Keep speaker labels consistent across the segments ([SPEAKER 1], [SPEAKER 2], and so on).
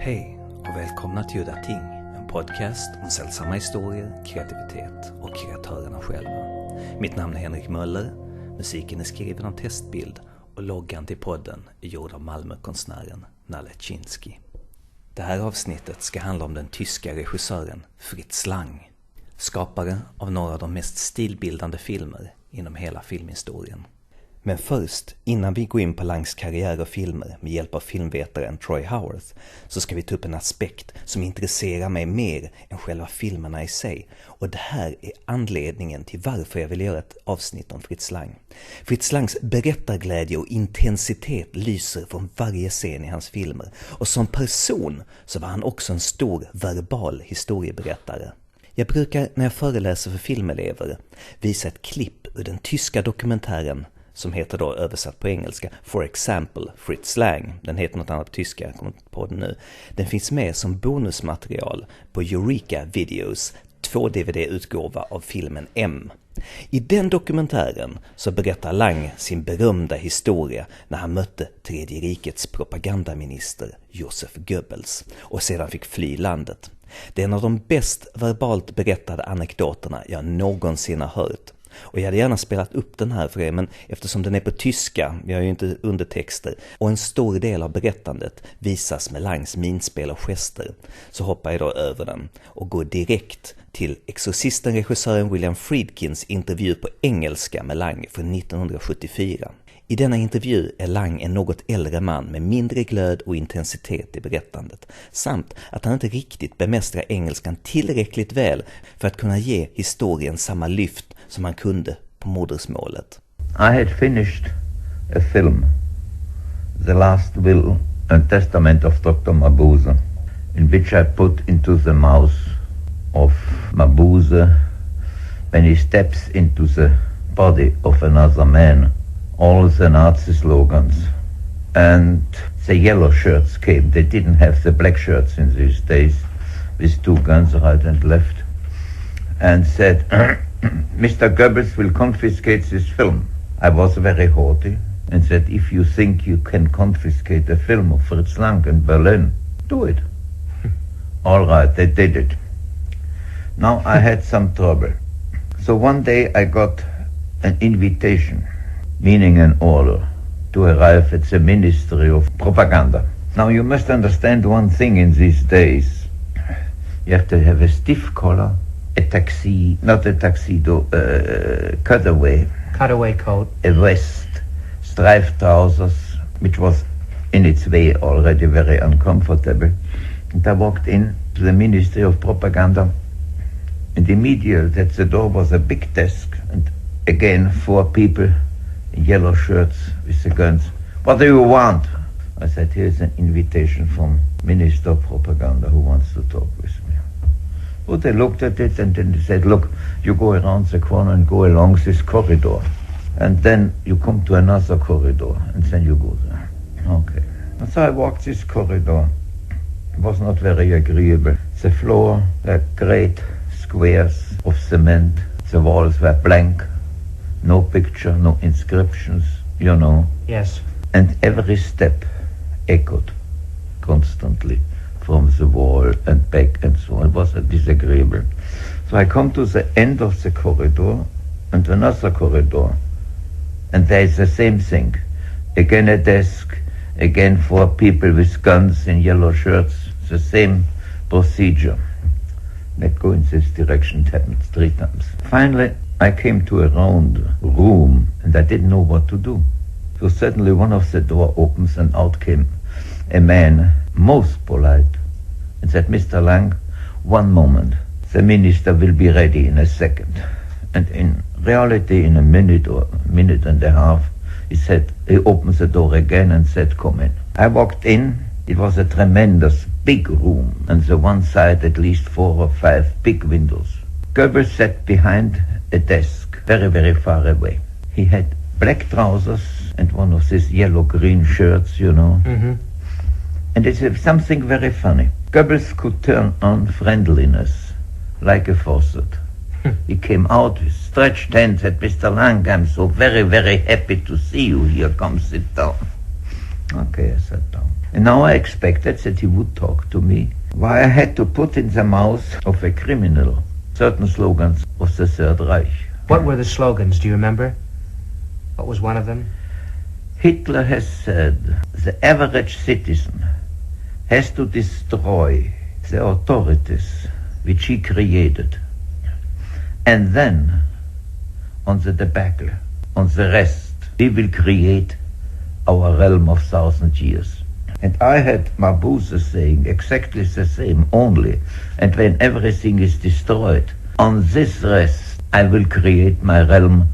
[SPEAKER 1] Hej och välkomna till Udda Ting, en podcast om sällsamma historier, kreativitet och kreatörerna själva. Mitt namn är Henrik Möller, musiken är skriven av Testbild och loggan till podden är gjord av Malmökonstnären Nalle Chinsky. Det här avsnittet ska handla om den tyska regissören Fritz Lang, skapare av några av de mest stilbildande filmer inom hela filmhistorien. Men först, innan vi går in på Langs karriär och filmer med hjälp av filmvetaren Troy Howarth, så ska vi ta upp en aspekt som intresserar mig mer än själva filmerna i sig. Och det här är anledningen till varför jag vill göra ett avsnitt om Fritz Lang. Fritz Langs berättarglädje och intensitet lyser från varje scen i hans filmer. Och som person så var han också en stor verbal historieberättare. Jag brukar när jag föreläser för filmelever visa ett klipp ur den tyska dokumentären som heter då översatt på engelska For Example, Fritz Lang. Den heter något annat på tyska, jag kommer inte på den nu. Den finns med som bonusmaterial på Eureka Videos 2-DVD-utgåva av filmen M. I den dokumentären så berättar Lang sin berömda historia när han mötte Tredje rikets propagandaminister Josef Goebbels och sedan fick fly landet. Det är en av de bäst verbalt berättade anekdoterna jag någonsin har hört. Och jag hade gärna spelat upp den här för er, men eftersom den är på tyska, vi har ju inte undertexter, och en stor del av berättandet visas med Langs minspel och gester, så hoppar jag då över den och går direkt till Exorcisten-regissören William Friedkins intervju på engelska med Lang från 1974. I denna intervju är Lang en något äldre man med mindre glöd och intensitet i berättandet, samt att han inte riktigt bemästrar engelskan tillräckligt väl för att kunna ge historien samma lyft som han kunde på modersmålet.
[SPEAKER 2] I had finished a film, The Last Will and Testament of Dr. Mabuse, in which I put into the mouth of Mabuse, when he steps into the body of another man, all the Nazi slogans. And the yellow shirts came. They didn't have the black shirts in these days, with two guns right and left, and said, Mr. Goebbels will confiscate this film. I was very haughty and said, if you think you can confiscate a film of Fritz Lang in Berlin, do it. All right, they did it. Now I had some trouble. So one day I got an invitation, meaning an order, to arrive at the Ministry of Propaganda. Now you must understand one thing in these days. You have to have a stiff collar, a tuxedo,
[SPEAKER 3] cutaway coat,
[SPEAKER 2] a vest, striped trousers, which was in its way already very uncomfortable. And I walked in to the Ministry of Propaganda, and immediately at the door was a big desk, and again 4 people in yellow shirts with the guns. What do you want? I said, here's an invitation from Minister of Propaganda who wants to talk with me. Well, they looked at it and then they said, look, you go around the corner and go along this corridor. And then you come to another corridor and then you go there. Okay. And so I walked this corridor. It was not very agreeable. The floor were great squares of cement. The walls were blank. No picture, no inscriptions, you know.
[SPEAKER 3] Yes.
[SPEAKER 2] And every step echoed constantly from the wall and back and so on. It was disagreeable. So I come to the end of the corridor and another corridor, and there is the same thing. Again a desk, again 4 people with guns in yellow shirts, the same procedure. Let's go in this direction. It happened 3 times. Finally, I came to a round room and I didn't know what to do. So suddenly one of the door opens and out came a man, most polite, and said, Mr. Lang, one moment. The minister will be ready in a second. And in reality, in a minute or minute and a half, he opened the door again and said, come in. I walked in. It was a tremendous big room, and the one side at least 4 or 5 big windows. Goebbels sat behind a desk, very, very far away. He had black trousers and one of these yellow-green shirts, you know. Mm-hmm. And it's something very funny. Goebbels could turn on friendliness like a faucet. He came out with stretched hands, said, Mr. Lang, I'm so very, very happy to see you here. Come sit down. Okay, I sat down. And now I expected that he would talk to me. Why I had to put in the mouth of a criminal certain slogans of the Third Reich.
[SPEAKER 3] What were the slogans? Do you remember? What was one of them?
[SPEAKER 2] Hitler has said the average citizen has to destroy the authorities which he created. And then, on the debacle, on the rest, we will create our realm of 1,000 years. And I had Mabuse saying exactly the same only. And when everything is destroyed, on this rest, I will create my realm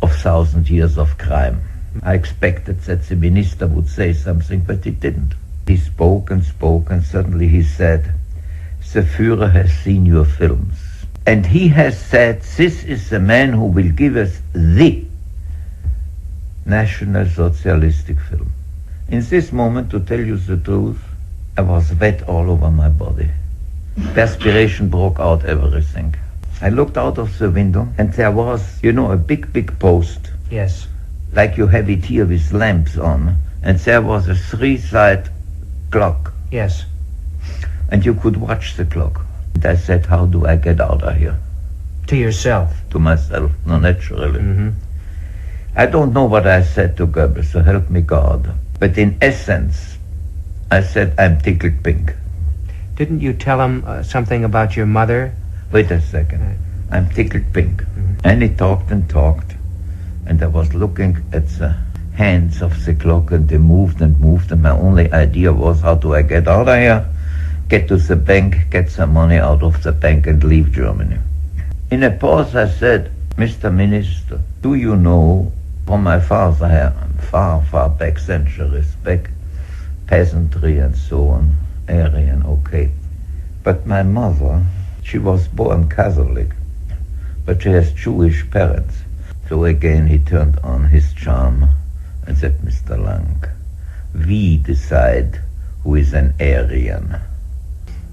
[SPEAKER 2] of 1,000 years of crime. I expected that the minister would say something, but he didn't. He spoke, and suddenly he said, the Führer has seen your films. And he has said, this is the man who will give us the National Socialistic film. In this moment, to tell you the truth, I was wet all over my body. Perspiration broke out everything. I looked out of the window, and there was, a big post.
[SPEAKER 3] Yes.
[SPEAKER 2] Like you have it here with lamps on. And there was a 3-side clock.
[SPEAKER 3] Yes.
[SPEAKER 2] And you could watch the clock. And I said, how do I get out of here?
[SPEAKER 3] To yourself?
[SPEAKER 2] To myself, no, naturally.
[SPEAKER 3] Mm-hmm.
[SPEAKER 2] I don't know what I said to Goebbels, so help me God. But in essence, I said, I'm tickled pink.
[SPEAKER 3] Didn't you tell him something about your mother?
[SPEAKER 2] Wait a second. I'm tickled pink.
[SPEAKER 3] Mm-hmm.
[SPEAKER 2] And he talked. And I was looking at the hands of the clock, and they moved. And my only idea was, how do I get out of here? Get to the bank, get some money out of the bank, and leave Germany. In a pause, I said, Mr. Minister, do you know, from my father, far back, centuries back, peasantry and so on, Aryan, okay. But my mother, she was born Catholic, but she has Jewish parents. So again he turned on his charm and said, Mr. Lang, we decide who is an Aryan.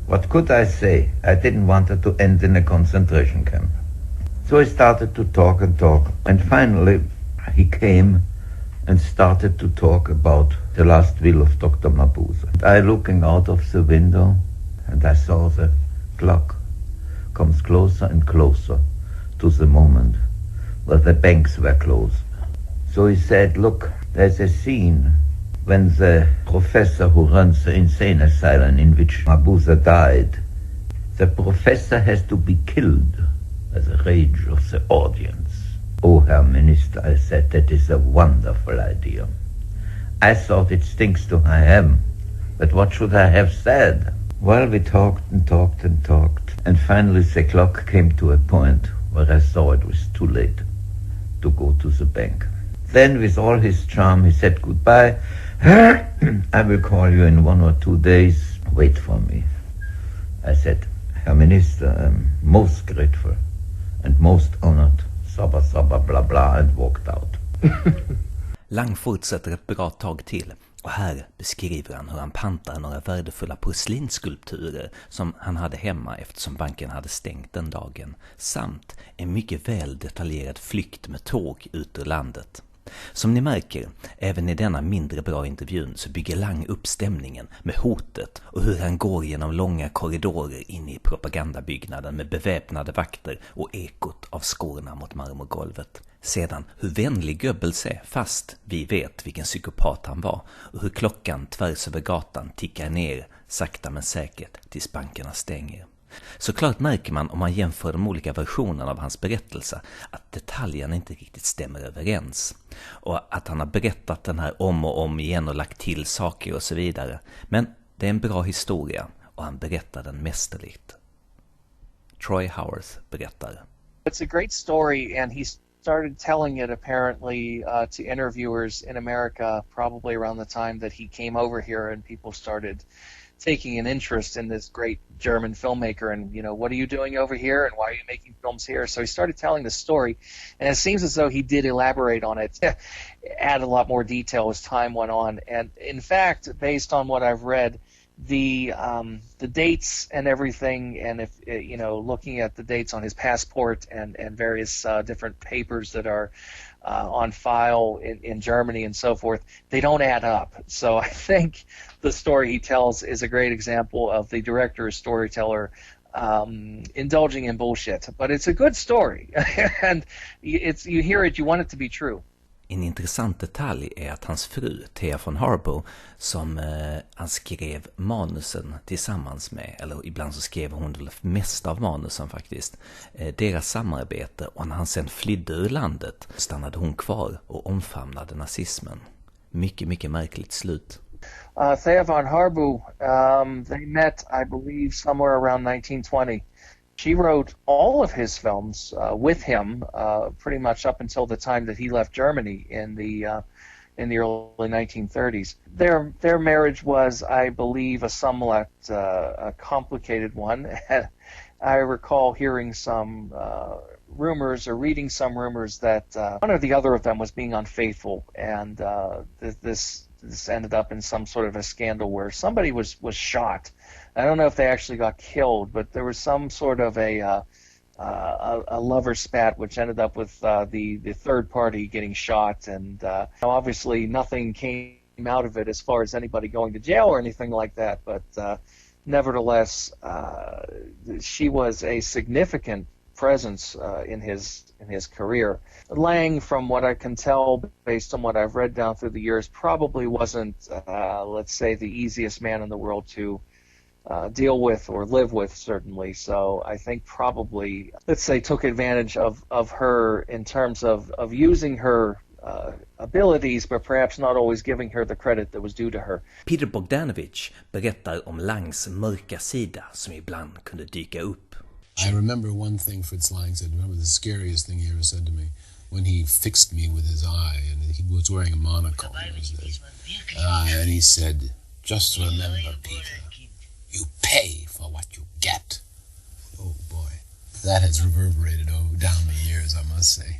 [SPEAKER 2] What could I say? I didn't want her to end in a concentration camp. So he started to talk, and finally he came and started to talk about the last will of Dr. Mabuse. And I looking out of the window, and I saw the clock comes closer and closer to the moment where the banks were closed. So he said, look, there's a scene when the professor who runs the insane asylum in which Mabuse died, the professor has to be killed by the rage of the audience. Oh, Herr Minister, I said, that is a wonderful idea. I thought it stinks to high heaven, but what should I have said? Well, we talked, and finally the clock came to a point where I saw it was too late to go to the bank. Then, with all his charm, he said, goodbye. I will call you in 1 or 2 days. Wait for me. I said, Herr Minister, I'm most grateful and most honored. Sabba, bla bla, and walked out.
[SPEAKER 1] Lang fortsätter ett bra tag till, och här beskriver han hur han pantar några värdefulla porslinsskulpturer som han hade hemma eftersom banken hade stängt den dagen, samt en mycket väl detaljerad flykt med tåg ut ur landet. Som ni märker, även i denna mindre bra intervjun så bygger Lang upp stämningen med hotet och hur han går genom långa korridorer in i propagandabyggnaden med beväpnade vakter och ekot av skorna mot marmorgolvet. Sedan hur vänlig Goebbels är, fast vi vet vilken psykopat han var, och hur klockan tvärs över gatan tickar ner sakta men säkert tills bankerna stänger. Såklart märker man om man jämför de olika versionerna av hans berättelse att detaljerna inte riktigt stämmer överens och att han har berättat den här om och om igen och lagt till saker och så vidare. Men det är en bra historia och han berättar den mästerligt. Troy Howarth berättar.
[SPEAKER 4] It's a great story, and he started telling it apparently to interviewers in America probably around the time that he came over here, and people started taking an interest in this great German filmmaker and, what are you doing over here and why are you making films here? So he started telling the story, and it seems as though he did elaborate on it, add a lot more detail as time went on. And in fact, based on what I've read, the dates and everything, and if looking at the dates on his passport and various different papers that are on file in Germany and so forth, they don't add up. So I think the story he tells is a great example of the director or storyteller indulging in bullshit. But it's a good story, and you hear it, you want it to be true.
[SPEAKER 1] En intressant detalj är att hans fru, Thea von Harbour, som han skrev manusen tillsammans med, eller ibland så skrev hon väl mest av manusen faktiskt, deras samarbete, och när han sen flydde ur landet stannade hon kvar och omfamnade nazismen. Mycket, mycket märkligt slut.
[SPEAKER 4] Thea von Harbour, they met, I believe, somewhere around 1920. She wrote all of his films with him, pretty much up until the time that he left Germany in the early 1930s. Their marriage was, I believe, a somewhat complicated one. I recall hearing some rumors or reading some rumors that one or the other of them was being unfaithful, and this ended up in some sort of a scandal where somebody was shot. I don't know if they actually got killed, but there was some sort of a lover spat, which ended up with the third party getting shot, and obviously nothing came out of it as far as anybody going to jail or anything like that. But nevertheless, she was a significant presence in his career. Lang, from what I can tell, based on what I've read down through the years, probably wasn't, let's say, the easiest man in the world to deal with or live with, certainly. So I think probably, let's say, took advantage of her in terms of using her abilities, but perhaps not always giving her the credit that was due to her.
[SPEAKER 1] Peter Bogdanovich berättar om Langs mörka sida som ibland kunde dyka upp.
[SPEAKER 5] I remember one thing Fritz Lang said. Remember the scariest thing he ever said to me? When he fixed me with his eye, and he was wearing a monocle. And he said, "Just remember, Peter, you pay for what you get." Oh boy, that has reverberated down the years, I must say.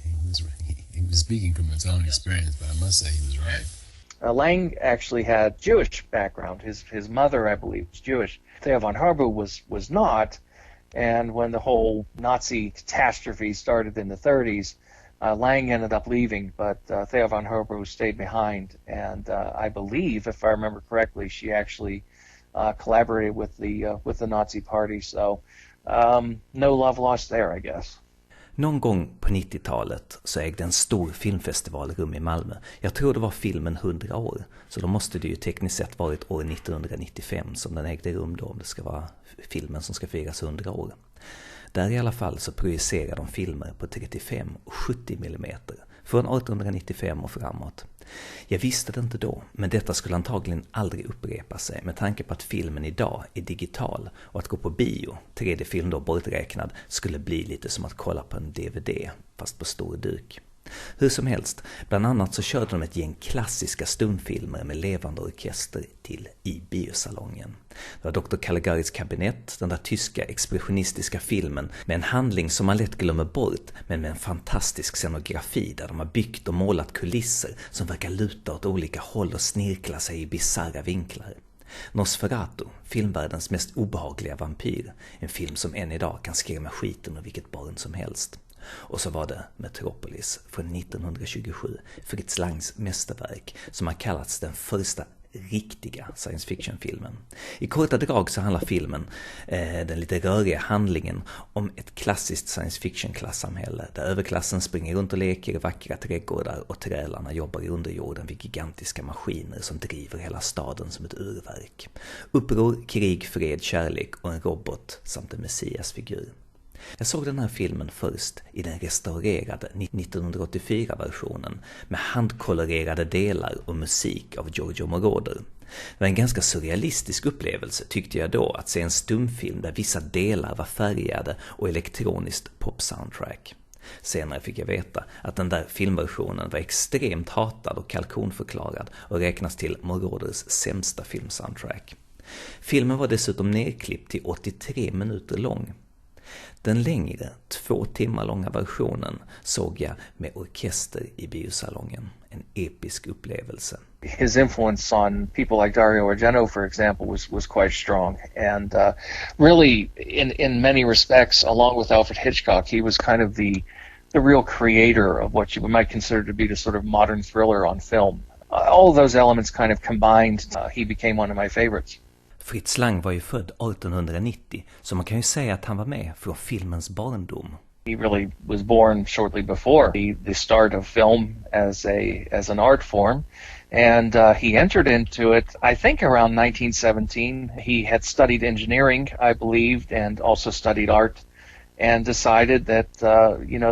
[SPEAKER 5] He was speaking from his own experience, but I must say he was right.
[SPEAKER 4] Lang actually had Jewish background. His mother, I believe, was Jewish. Thea von Harbour was not. And when the whole Nazi catastrophe started in the 30s, Lang ended up leaving, but Thea von Harbour stayed behind. And I believe, if I remember correctly, she actually collaborated with the Nazi party. So no love lost there, I guess.
[SPEAKER 1] Någon gång på 90-talet så ägde en stor filmfestival rum i Malmö. Jag tror det var filmen 100 år. Så då måste det ju tekniskt sett varit år 1995 som den ägde rum då, om det ska vara filmen som ska firas 100 år. Där i alla fall så projicerar de filmer på 35 och 70 mm från 1895 och framåt. Jag visste det inte då, men detta skulle antagligen aldrig upprepa sig med tanke på att filmen idag är digital och att gå på bio, 3D-film då borträknad, skulle bli lite som att kolla på en DVD fast på stor duk. Hur som helst, bland annat så körde de ett gäng klassiska stumfilmer med levande orkester till i biosalongen. Det var Dr. Caligari's kabinett, den där tyska expressionistiska filmen med en handling som man lätt glömmer bort, men med en fantastisk scenografi där de har byggt och målat kulisser som verkar luta åt olika håll och snirkla sig i bizarra vinklar. Nosferatu, filmvärldens mest obehagliga vampyr, en film som än idag kan skrämma skiten av vilket barn som helst. Och så var det Metropolis från 1927, Fritz Langs mästerverk, som har kallats den första riktiga science fiction-filmen. I korta drag så handlar filmen, den lite röriga handlingen, om ett klassiskt science fiction-klassamhälle där överklassen springer runt och leker i vackra trädgårdar och trälarna jobbar i underjorden vid gigantiska maskiner som driver hela staden som ett urverk. Uppror, krig, fred, kärlek och en robot samt en messiasfigur. Jag såg den här filmen först i den restaurerade 1984-versionen med handkolorerade delar och musik av Giorgio Moroder. Det var en ganska surrealistisk upplevelse tyckte jag då att se en stumfilm där vissa delar var färgade och elektroniskt pop-soundtrack. Senare fick jag veta att den där filmversionen var extremt hatad och kalkonförklarad och räknas till Moroders sämsta filmsoundtrack. Filmen var dessutom nerklippt till 83 minuter lång. Den längre, 2 timmar långa versionen såg jag med orkester i biosalongen. En episk upplevelse.
[SPEAKER 4] His influence on people like Dario Argento, for example, was quite strong. And really, in many respects, along with Alfred Hitchcock, he was kind of the real creator of what you might consider to be the sort of modern thriller on film. All of those elements kind of combined, he became one of my favorites.
[SPEAKER 1] Fritz Lang var ju född 1890, så man kan ju säga att han var med från filmens barndom.
[SPEAKER 4] He really was born shortly before the start of film as an art form, and he entered into it, I think, around 1917. He had studied engineering, I believed, and also studied art, and decided that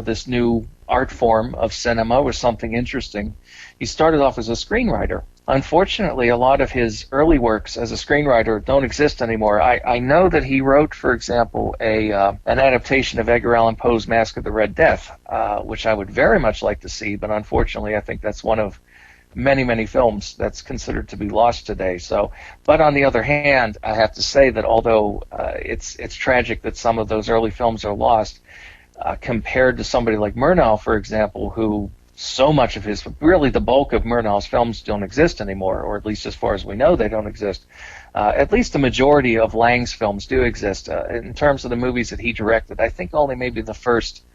[SPEAKER 4] this new art form of cinema was something interesting. He started off as a screenwriter. Unfortunately, a lot of his early works as a screenwriter don't exist anymore. I know that he wrote, for example, an adaptation of Edgar Allan Poe's Masque of the Red Death, which I would very much like to see, but unfortunately I think that's one of many, many films that's considered to be lost today. So, but on the other hand, I have to say that although it's tragic that some of those early films are lost, compared to somebody like Murnau, for example, who so much of really the bulk of Murnau's films don't exist anymore, or at least as far as we know, they don't exist. At least the majority of Lang's films do exist. In terms of the movies that he directed, I think only maybe the first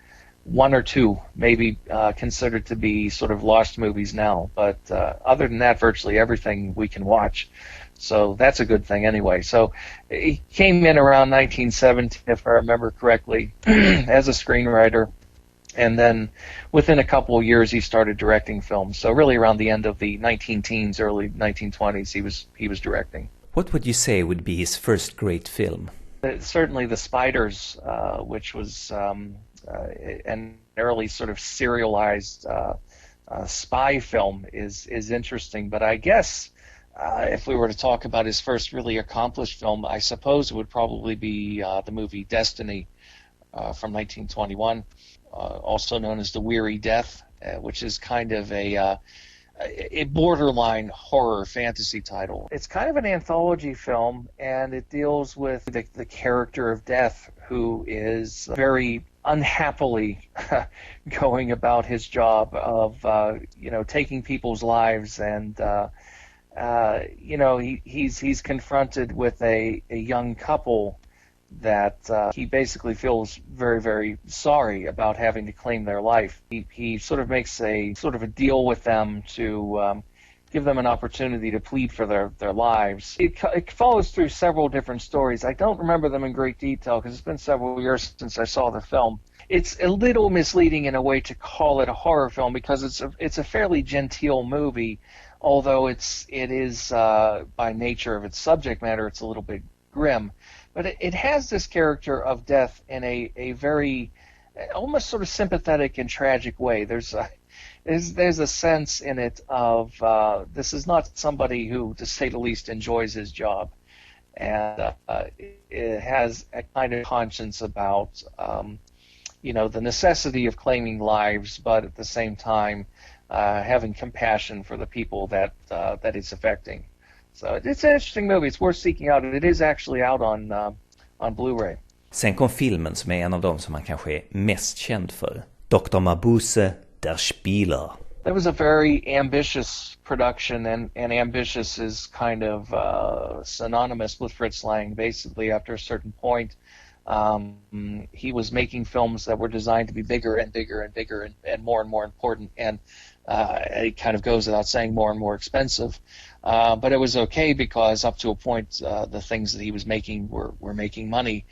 [SPEAKER 4] one or two may be considered to be sort of lost movies now. But other than that, virtually everything we can watch. So that's a good thing anyway. So he came in around 1970, if I remember correctly, as a screenwriter. And then within a couple of years, he started directing films. So really around the end of the 19-teens, early 1920s, he was directing.
[SPEAKER 1] What would you say would be his first great film?
[SPEAKER 4] Certainly The Spiders, which was an early sort of serialized spy film, is interesting. But I guess if we were to talk about his first really accomplished film, I suppose it would probably be the movie Destiny from 1921. Also known as The Weary Death, which is kind of a borderline horror fantasy title. It's kind of an anthology film, and it deals with the character of Death, who is very unhappily going about his job of taking people's lives, and he's confronted with a young couple that he basically feels very, very sorry about having to claim their life. He sort of makes a deal with them to give them an opportunity to plead for their lives. It follows through several different stories. I don't remember them in great detail because it's been several years since I saw the film. It's a little misleading in a way to call it a horror film because it's a fairly genteel movie, although it is by nature of its subject matter, it's a little bit grim. But it has this character of Death in a very almost sort of sympathetic and tragic way. There's a sense in it of this is not somebody who, to say the least, enjoys his job, and it has a kind of conscience about the necessity of claiming lives, but at the same time having compassion for the people that it's affecting. So it's an interesting movie. It's worth seeking out. It is actually out on Blu-ray.
[SPEAKER 1] Sen kom filmen som är en av dem som man kanske är mest känd för. Dr. Mabuse, Der Spieler.
[SPEAKER 4] That was a very ambitious production, and ambitious is kind of synonymous with Fritz Lang. Basically, after a certain point, he was making films that were designed to be bigger and bigger and bigger and more important, and it kind of goes without saying, more and more expensive. But it was okay because up to a point, the things that he was making were making money.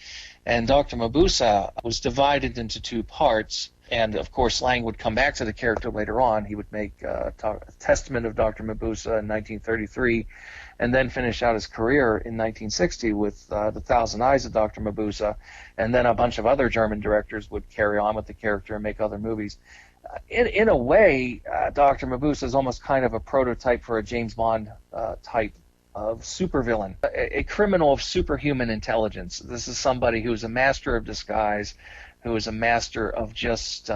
[SPEAKER 4] And Dr. Mabuse was divided into two parts. And of course, Lang would come back to the character later on. He would make a Testament of Dr. Mabuse in 1933, and then finish out his career in 1960 with The Thousand Eyes of Dr. Mabuse. And then a bunch of other German directors would carry on with the character and make other movies. In a way, Dr. Mabuse is almost kind of a prototype for a James Bond type of supervillain, a criminal of superhuman intelligence. This is somebody who is a master of disguise, who is a master of just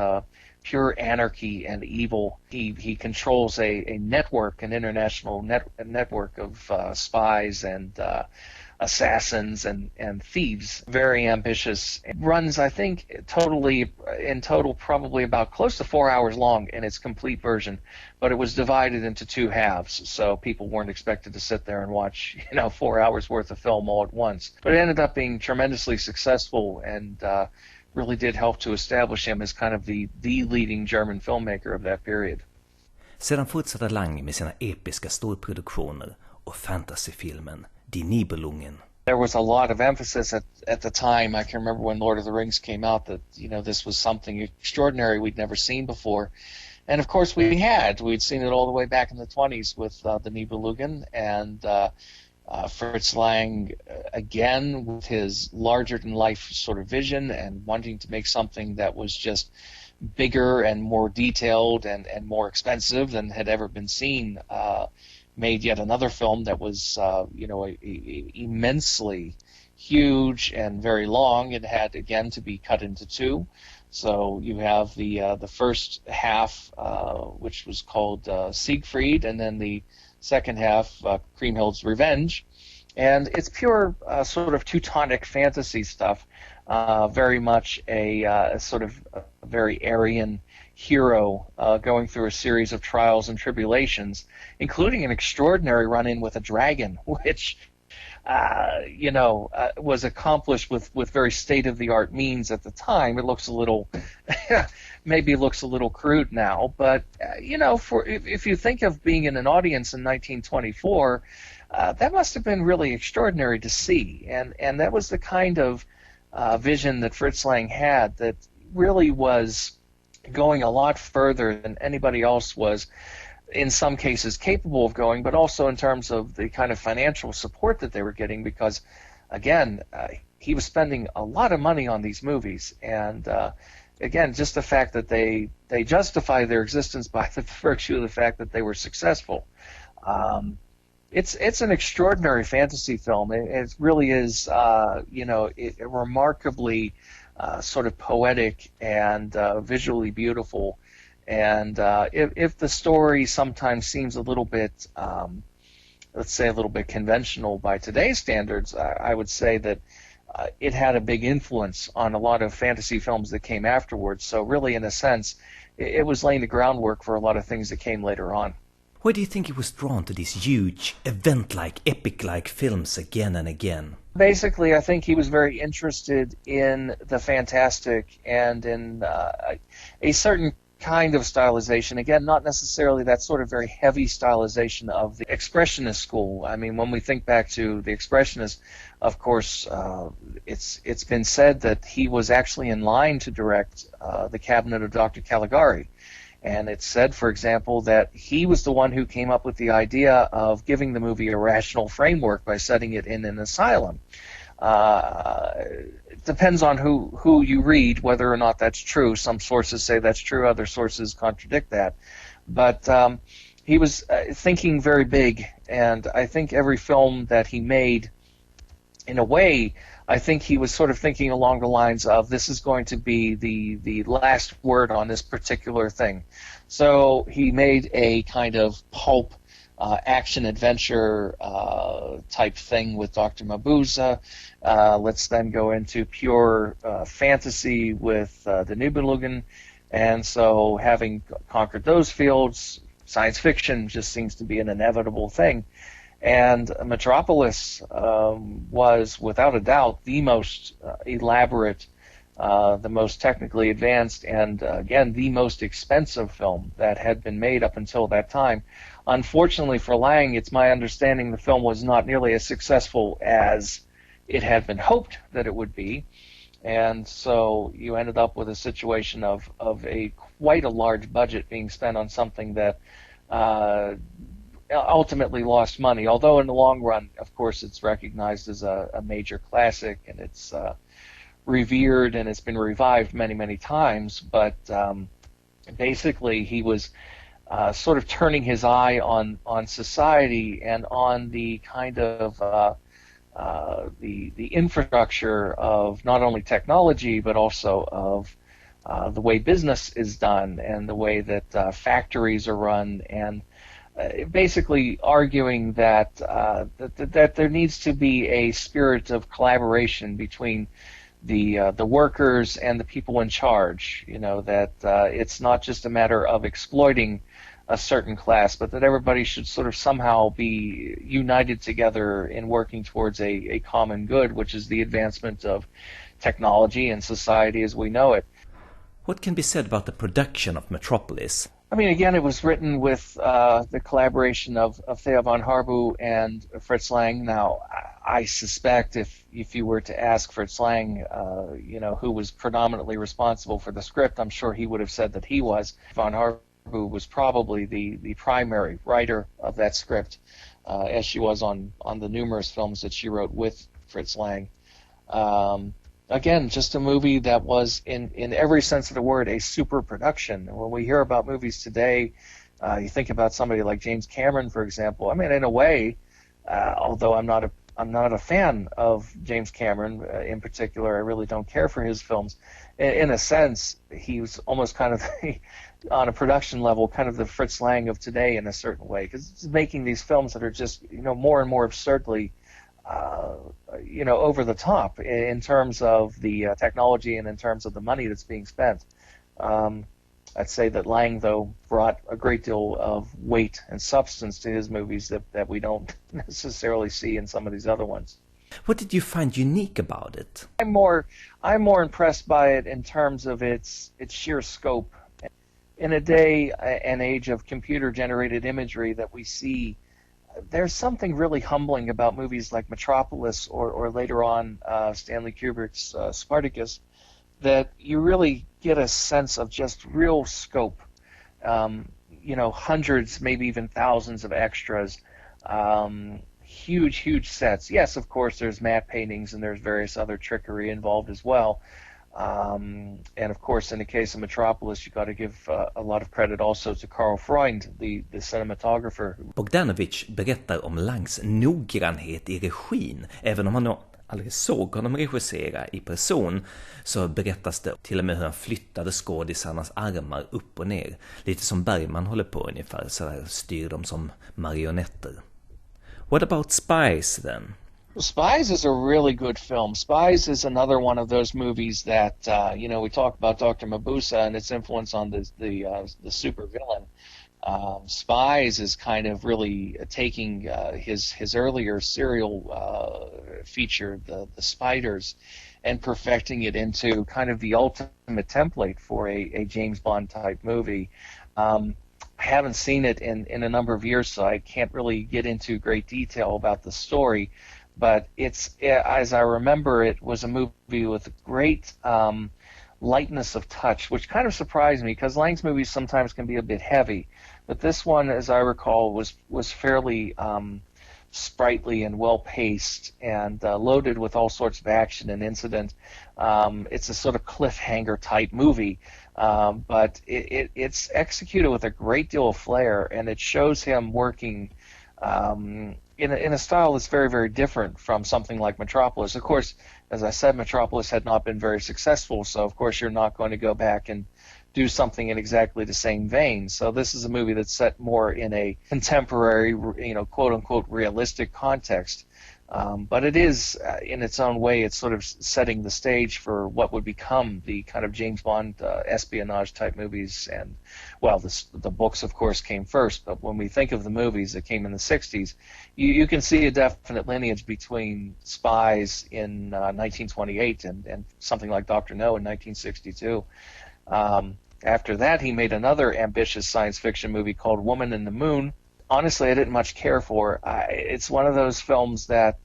[SPEAKER 4] pure anarchy and evil. He controls a network, an international network of spies and assassins and thieves. Very ambitious. It runs, I think, in total probably about close to 4 hours long in its complete version, but it was divided into two halves, so people weren't expected to sit there and watch 4 hours worth of film all at once. But it ended up being tremendously successful and really did help to establish him as kind of the leading German filmmaker of that period.
[SPEAKER 1] Sedan fortsatte Lang med sina episka storproduktioner och fantasyfilmen Die Nibelungen.
[SPEAKER 4] There was a lot of emphasis at the time. I can remember when Lord of the Rings came out that, this was something extraordinary we'd never seen before. And of course we'd seen it all the way back in the 20s with the Nibelungen, and Fritz Lang, again, with his larger-than-life sort of vision and wanting to make something that was just bigger and more detailed and more expensive than had ever been seen, made yet another film that was, immensely huge and very long. It had, again, to be cut into two. So you have the first half, which was called Siegfried, and then the second half, Kriemhild's Revenge. And it's pure sort of Teutonic fantasy stuff, very much a sort of a very Aryan hero going through a series of trials and tribulations, including an extraordinary run-in with a dragon, which was accomplished with very state-of-the-art means at the time. It looks a little, maybe looks a little crude now, but if you think of being in an audience in 1924, that must have been really extraordinary to see, and that was the kind of vision that Fritz Lang had that really was going a lot further than anybody else was, in some cases, capable of going, but also in terms of the kind of financial support that they were getting, because, again, he was spending a lot of money on these movies, and again, just the fact that they justify their existence by the virtue of the fact that they were successful. It's an extraordinary fantasy film. It really is, remarkably sort of poetic and visually beautiful. And if the story sometimes seems a little bit, let's say a little bit conventional by today's standards, I would say that it had a big influence on a lot of fantasy films that came afterwards. So really, in a sense, it was laying the groundwork for a lot of things that came later on.
[SPEAKER 1] Why do you think he was drawn to these huge, event-like, epic-like films again and again?
[SPEAKER 4] Basically, I think he was very interested in the fantastic and in a certain kind of stylization. Again, not necessarily that sort of very heavy stylization of the Expressionist school. I mean, when we think back to the Expressionists, of course, it's been said that he was actually in line to direct The Cabinet of Dr. Caligari. And it's said, for example, that he was the one who came up with the idea of giving the movie a rational framework by setting it in an asylum. It depends on who you read, whether or not that's true. Some sources say that's true, other sources contradict that. But he was thinking very big, and I think every film that he made, in a way, I think he was sort of thinking along the lines of, this is going to be the last word on this particular thing. So he made a kind of pulp action-adventure type thing with Dr. Mabuse. Let's then go into pure fantasy with the Nibelungen. And so having conquered those fields, science fiction just seems to be an inevitable thing. And Metropolis was, without a doubt, the most elaborate, the most technically advanced, and again, the most expensive film that had been made up until that time. Unfortunately for Lang, it's my understanding the film was not nearly as successful as it had been hoped that it would be. And so you ended up with a situation of quite a large budget being spent on something that ultimately lost money, although in the long run, of course, it's recognized as a major classic, and it's revered, and it's been revived many, many times. But basically, he was sort of turning his eye on society and on the kind of the infrastructure of not only technology, but also of the way business is done and the way that factories are run, and basically arguing that that there needs to be a spirit of collaboration between the workers and the people in charge. You know, that it's not just a matter of exploiting a certain class, but that everybody should sort of somehow be united together in working towards a common good, which is the advancement of technology and society as we know it.
[SPEAKER 1] What can be said about the production of Metropolis?
[SPEAKER 4] I mean, again, it was written with the collaboration of Theo von Harbu and Fritz Lang. Now, I suspect if you were to ask Fritz Lang, who was predominantly responsible for the script, I'm sure he would have said that he was. Von Harbu was probably the primary writer of that script, as she was on the numerous films that she wrote with Fritz Lang. Again, just a movie that was, in every sense of the word, a super production. When we hear about movies today, you think about somebody like James Cameron, for example. I mean, in a way, although I'm not a fan of James Cameron in particular, I really don't care for his films. In a sense, he was almost kind of, on a production level, kind of the Fritz Lang of today in a certain way, because he's making these films that are just, more and more absurdly over the top in terms of the technology and in terms of the money that's being spent. I'd say that Lang, though, brought a great deal of weight and substance to his movies that we don't necessarily see in some of these other ones.
[SPEAKER 1] What did you find unique about it?
[SPEAKER 4] I'm more impressed by it in terms of its sheer scope. In a day and age of computer-generated imagery that we see, there's something really humbling about movies like Metropolis or later on Stanley Kubrick's Spartacus, that you really get a sense of just real scope. Hundreds, maybe even thousands of extras, huge sets. Yes, of course, there's matte paintings and there's various other trickery involved as well. And of course, in the case of Metropolis, you got to give a lot of credit also to Karl Freund, the cinematographer.
[SPEAKER 1] Bogdanovich berättar om Langs noggrannhet i regin. Även om han aldrig såg honom regissera i person, så berättas det till och med hur han flyttade skådisarnas armar upp och ner. Lite som Bergman håller på ungefär, så där styr de som marionetter. What about Spies then?
[SPEAKER 4] Spies is a really good film. Spies is another one of those movies that we talk about Dr. Mabuse and its influence on the supervillain. Spies is kind of really taking his earlier serial feature, the Spiders, and perfecting it into kind of the ultimate template for a James Bond type movie. I haven't seen it in a number of years, so I can't really get into great detail about the story. But as I remember, it was a movie with great lightness of touch, which kind of surprised me because Lang's movies sometimes can be a bit heavy. But this one, as I recall, was fairly sprightly and well-paced and loaded with all sorts of action and incident. It's a sort of cliffhanger-type movie, but it's executed with a great deal of flair, and it shows him working in a style that's very, very different from something like Metropolis. Of course, as I said, Metropolis had not been very successful, so of course you're not going to go back and do something in exactly the same vein. So this is a movie that's set more in a contemporary, quote-unquote realistic context. But it is, in its own way, it's sort of setting the stage for what would become the kind of James Bond espionage-type movies. And, well, the books, of course, came first, but when we think of the movies that came in the 60s, you can see a definite lineage between Spies in 1928 and something like Dr. No in 1962. After that, he made another ambitious science fiction movie called Woman in the Moon. Honestly, I didn't much care for. It's one of those films that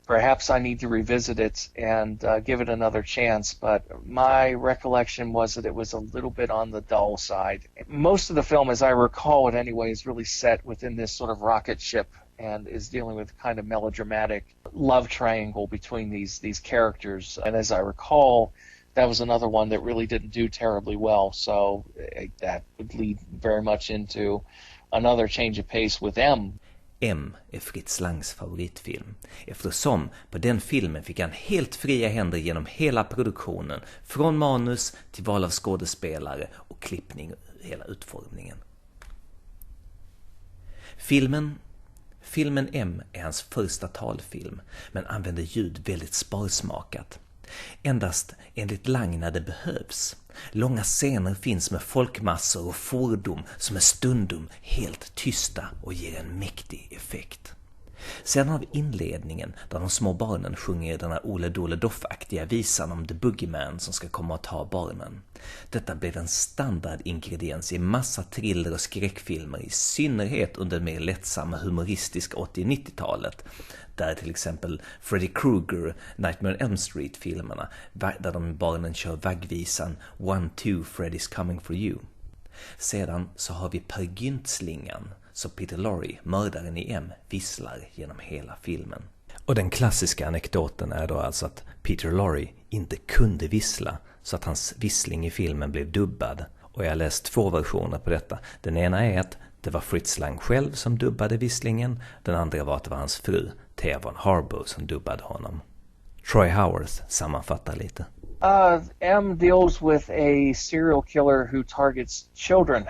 [SPEAKER 4] perhaps I need to revisit it and give it another chance, but my recollection was that it was a little bit on the dull side. Most of the film, as I recall it anyway, is really set within this sort of rocket ship and is dealing with kind of melodramatic love triangle between these characters. And as I recall, that was another one that really didn't do terribly well, so that would lead very much into another change of pace with M.
[SPEAKER 1] M är Fritz Langs favoritfilm, eftersom på den filmen fick han helt fria händer genom hela produktionen, från manus till val av skådespelare och klippning, hela utformningen. Filmen M är hans första talfilm, men använder ljud väldigt sparsmakat. Endast enligt Lang när det behövs. Långa scener finns med folkmassor och fordon som är stundom helt tysta och ger en mäktig effekt. Sedan har vi inledningen där de små barnen sjunger den här Ole Dole Doff-aktiga visan om The Boogeyman som ska komma och ta barnen. Detta blev en standardingrediens i massa thriller och skräckfilmer, i synnerhet under det mer lättsamma humoristiska 80-90-talet. Där till exempel Freddy Krueger, Nightmare on Elm Street-filmerna, där de barnen kör vaggvisan 1-2 Freddy's coming for you. Sedan så har vi Per Gynt-slingan, så Peter Lorre, mördaren i M, visslar genom hela filmen. Och den klassiska anekdoten är då alltså att Peter Lorre inte kunde vissla, så att hans vissling i filmen blev dubbad. Och jag har läst 2 versioner på detta. Den ena är att det var Fritz Lang själv som dubbade visslingen. Den andra var att det var hans fru, Thea von Harbour, som dubbade honom. Troy Howarth sammanfattar lite.
[SPEAKER 4] M deals with a serial killer who targets children.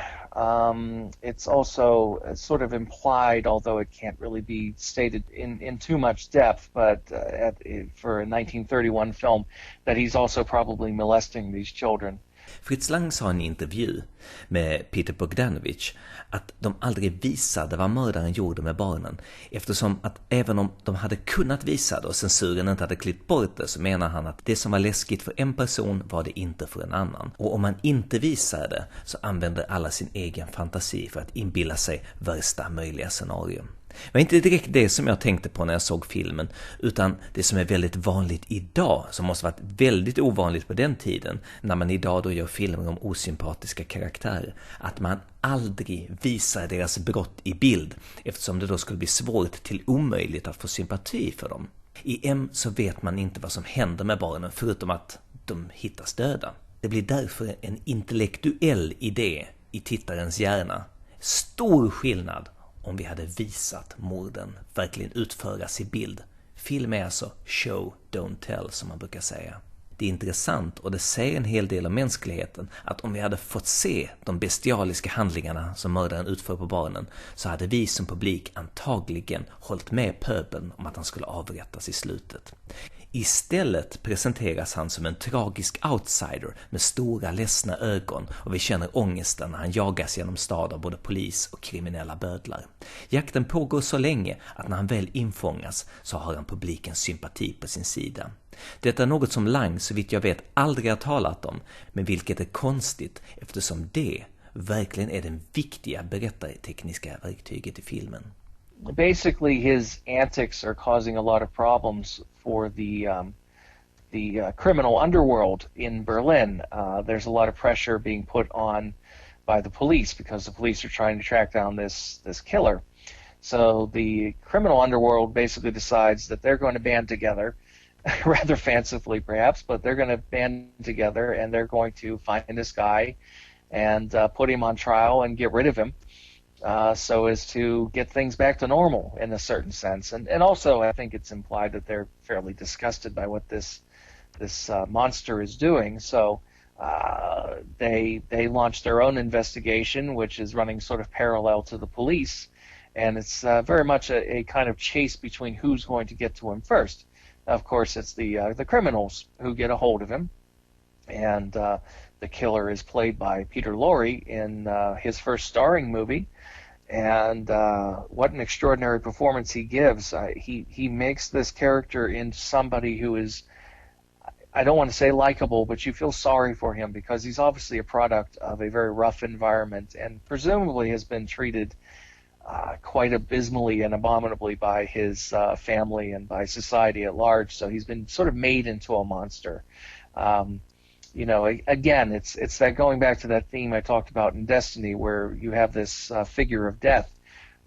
[SPEAKER 4] It's also sort of implied, although it can't really be stated in too much depth, but for a 1931 film, that he's also probably molesting these children.
[SPEAKER 1] Fritz Lang sa i en intervju med Peter Bogdanovich att de aldrig visade vad mördaren gjorde med barnen, eftersom att även om de hade kunnat visa det och censuren inte hade klippt bort det, så menar han att det som var läskigt för en person var det inte för en annan. Och om man inte visar det så använder alla sin egen fantasi för att inbilla sig värsta möjliga scenario. Det var inte direkt det som jag tänkte på när jag såg filmen, utan det som är väldigt vanligt idag, som måste varit väldigt ovanligt på den tiden, när man idag då gör filmer om osympatiska karaktärer, att man aldrig visar deras brott i bild, eftersom det då skulle bli svårt till omöjligt att få sympati för dem. I M så vet man inte vad som händer med barnen förutom att de hittas döda. Det blir därför en intellektuell idé i tittarens hjärna. Stor skillnad om vi hade visat morden verkligen utföras i bild. Film är alltså show, don't tell, som man brukar säga. Det är intressant och det säger en hel del om mänskligheten att om vi hade fått se de bestialiska handlingarna som mördaren utför på barnen, så hade vi som publik antagligen hållit med pöbeln om att han skulle avrättas i slutet. Istället presenteras han som en tragisk outsider med stora ledsna ögon, och vi känner ångesten när han jagas genom stad av både polis och kriminella bödlar. Jakten pågår så länge att när han väl infångas så har han publikens sympati på sin sida. Detta är något som Lang, så vitt jag vet, aldrig har talat om, men vilket är konstigt eftersom det verkligen är den viktiga berättartekniska verktyget i filmen.
[SPEAKER 4] Basically, his antics are causing a lot of problems for the criminal underworld in Berlin. There's a lot of pressure being put on by the police because the police are trying to track down this killer. So the criminal underworld basically decides that they're going to band together, rather fancifully perhaps, but they're going to band together and they're going to find this guy and put him on trial and get rid of him. So as to get things back to normal in a certain sense. And also I think it's implied that they're fairly disgusted by what this monster is doing. So they launch their own investigation, which is running sort of parallel to the police. And it's very much a kind of chase between who's going to get to him first. Of course, it's the criminals who get a hold of him. And the killer is played by Peter Lorre in his first starring movie. And what an extraordinary performance he gives. He makes this character into somebody who is, I don't want to say likable, but you feel sorry for him because he's obviously a product of a very rough environment and presumably has been treated quite abysmally and abominably by his family and by society at large. So he's been sort of made into a monster. You know, again, it's that going back to that theme I talked about in Destiny, where you have this figure of death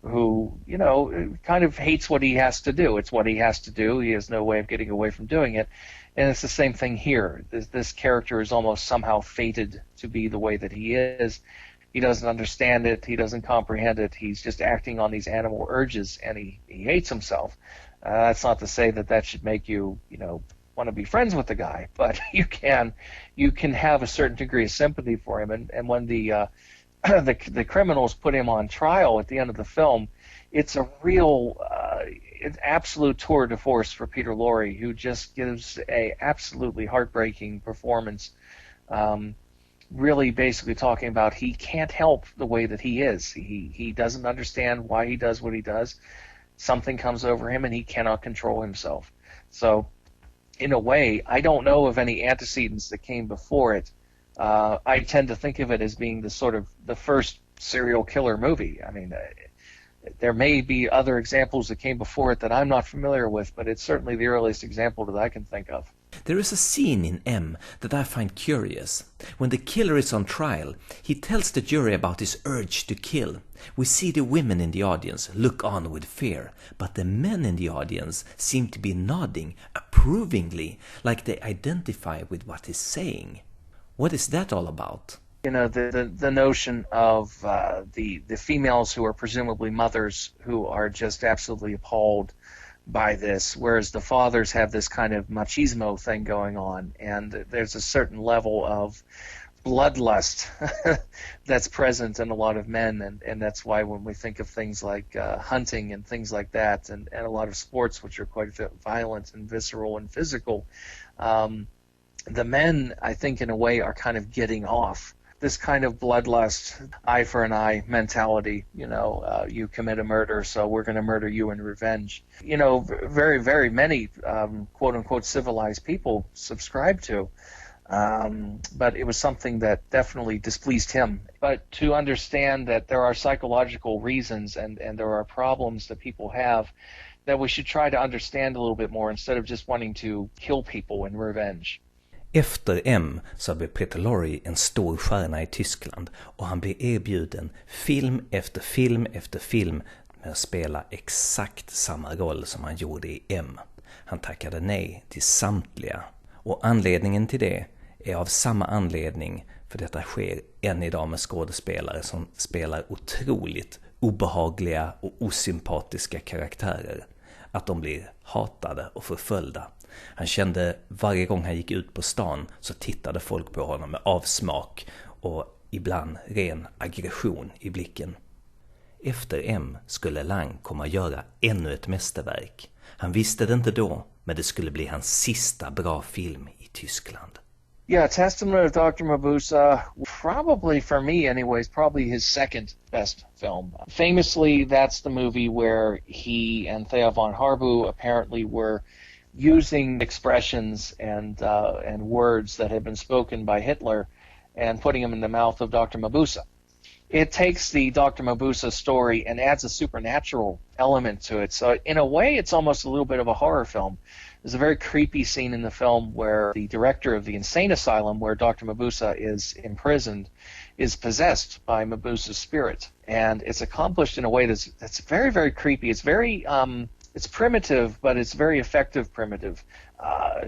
[SPEAKER 4] who, you know, kind of hates what he has to do. It's what he has to do. He has no way of getting away from doing it. And it's the same thing here. This character is almost somehow fated to be the way that he is. He doesn't understand it. He doesn't comprehend it. He's just acting on these animal urges, and he hates himself. That's not to say that should make you, you know, want to be friends with the guy, but you can have a certain degree of sympathy for him. And when the criminals put him on trial at the end of the film, it's a real an absolute tour de force for Peter Lorre, who just gives a absolutely heartbreaking performance. Really basically talking about he can't help the way that he is. He doesn't understand why he does what he does. something comes over him and he cannot control himself. So, in a way, I don't know of any antecedents that came before it. I tend to think of it as being the first serial killer movie. I mean, there may be other examples that came before it that I'm not familiar with, but it's certainly the earliest example that I can think of.
[SPEAKER 1] There is a scene in M that I find curious. When the killer is on trial, he tells the jury about his urge to kill. We see the women in the audience look on with fear, but the men in the audience seem to be nodding approvingly, like they identify with what he's saying. What is that all about?
[SPEAKER 4] You know, the notion of the females who are presumably mothers who are just absolutely appalled by this, whereas the fathers have this kind of machismo thing going on, and there's a certain level of bloodlust that's present in a lot of men, and that's why when we think of things like hunting and things like that, and a lot of sports which are quite violent and visceral and physical, the men, I think, in a way, are kind of getting off this kind of bloodlust, eye for an eye mentality. You know, you commit a murder, so we're going to murder you in revenge. You know, very, very many quote-unquote civilized people subscribe to. But it was something that definitely displeased him. But to understand that there are psychological reasons and there are problems that people have that we should try to understand a little bit more instead of just wanting to kill people in revenge.
[SPEAKER 1] Efter M så blir Peter Lorre en stor stjärna i Tyskland och han blir erbjuden film efter film efter film med att spela exakt samma roll som han gjorde i M. Han tackade nej till samtliga, och anledningen till det är av samma anledning, för detta sker än idag med skådespelare som spelar otroligt obehagliga och osympatiska karaktärer, att de blir hatade och förföljda. Han kände varje gång han gick ut på stan så tittade folk på honom med avsmak och ibland ren aggression i blicken. Efter M skulle Lang komma att göra ännu ett mästerverk. Han visste det inte då, men det skulle bli hans sista bra film i Tyskland.
[SPEAKER 4] Yeah, Testament of Dr. Mabuse, probably for me anyways, probably his second best film. Famously, that's the movie where he and Thea von Harbu apparently were using expressions and words that had been spoken by Hitler and putting them in the mouth of Dr. Mabuse. It takes the Dr. Mabuse story and adds a supernatural element to it. So in a way, it's almost a little bit of a horror film. There's a very creepy scene in the film where the director of the insane asylum where Dr. Mabuse is imprisoned is possessed by Mabuse's spirit. And it's accomplished in a way that's very, very creepy. It's very it's primitive, but it's very effective primitive,